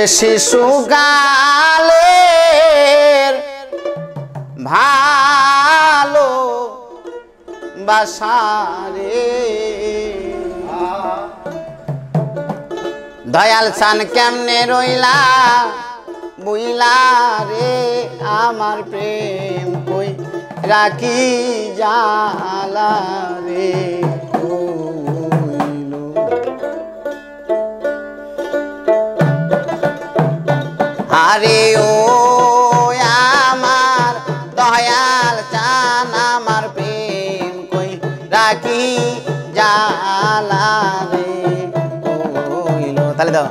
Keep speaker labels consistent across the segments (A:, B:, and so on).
A: ওরে শিশুকালের ভালো বাসারে দয়াল চান কেমনে রইলা বুইলা রে আমার প্রেম কই রাখি জালা রে আরে ও আমার দয়াল চান আমার প্রেম কই রাখি জালা রে কইলো তাহলে দাও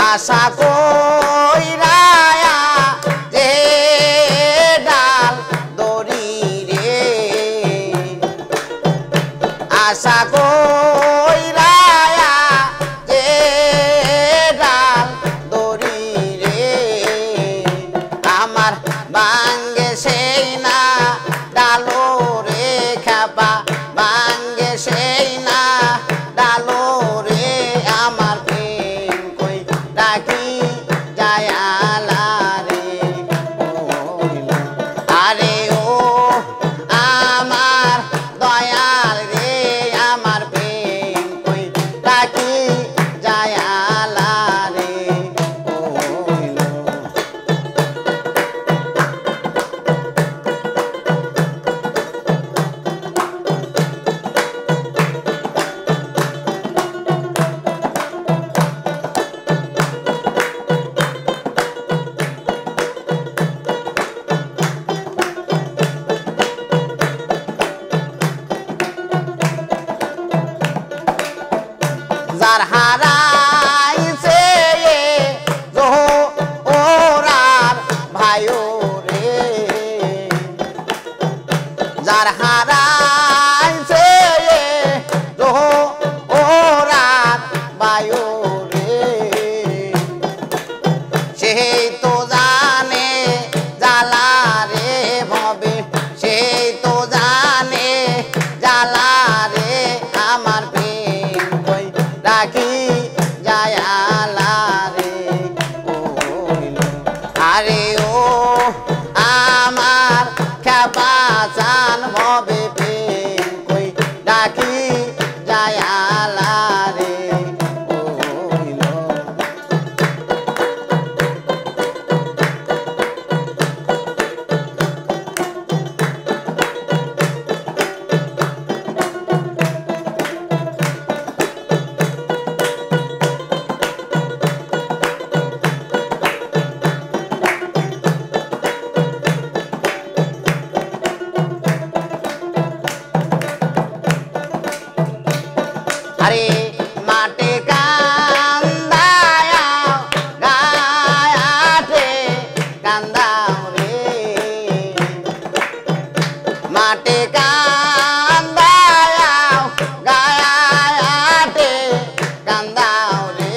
A: আশা কইরা যে ডাল দড়ি রে আশা কইরা যে ডাল দড়ি রে আমার বাঙ্গে সেই না ডালো রে খাবা বাঙ্গে সেই না ডালো রে আমার রাখি জায়ালা রে আরে ও আমার দয়াল রে আমার প্রেম কই রাখি জায়ালা রে যার হারাইছে ওরাত বায়ু রে সেই তো জানে জ্বালা রে ভবে সেই তো জানে জ্বালা রে আমার প্রেম কই রাখি জায়ালা রে আরে ও আমার খেপা চান ভবে প্রেম কই রাখি জায়ালা রে আরে মাটি কান্দায়া গায়াতে কান্দাও রে মাটি কান্দায়া গায়াতে কান্দাও রে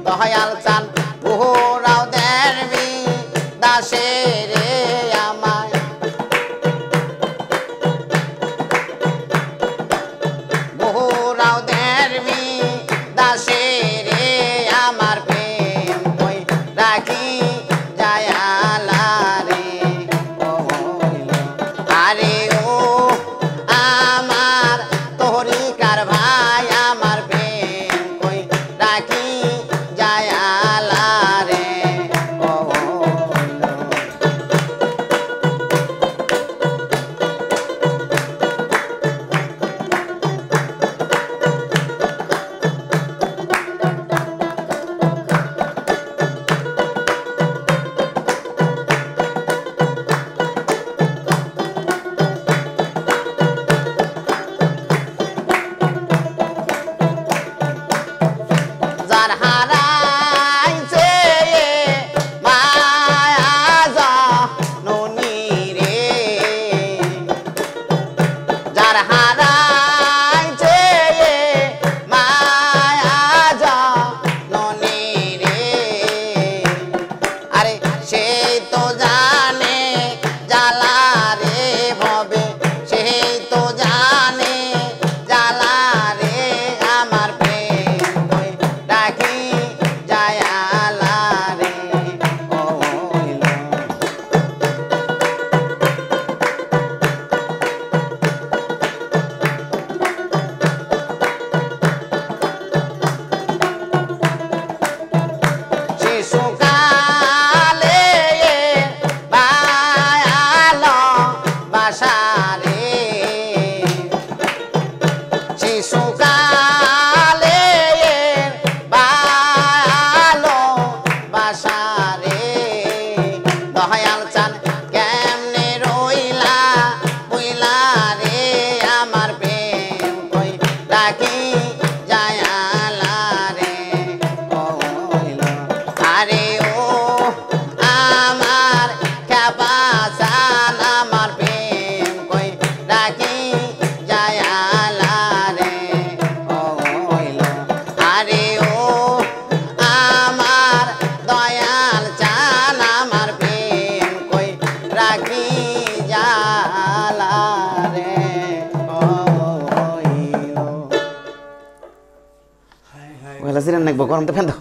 A: দয়াল চান ঘোরাও দেরবি দাসে রে আমায় ঘোরাও দেরবি দাসে রে আমার প্রেম কই রাখি জায়ালা রে আরে ও আমার তরিকার ভাই আমার প্রেম কই রাখি জায়ালা রে যার হারাইছে মায়া জননী রে যার হারাইছে মায়া জননী রে আরে সেই তো জানে জ্বালা রে ভবে সেই তো জানে জ্বালা রে আমার প্রেম কই রাখি জায়ালা রে শিশুকালে বায়ালো বাসা রে শিশুকালে বায়ালো বাসা রে দয়াল চান কেমনে রইলা বইলা রে আমার প্রেম কই রাখি জায়ালা রে আরে ও আমার খেপা চান আমার প্রেম কই রাখি জায়ালা রে আরে ও আমার দয়াল চান আমার প্রেম কই রাখি জায়ালা রে ওলা সিরান নাকবো গরম তো ফেন দাও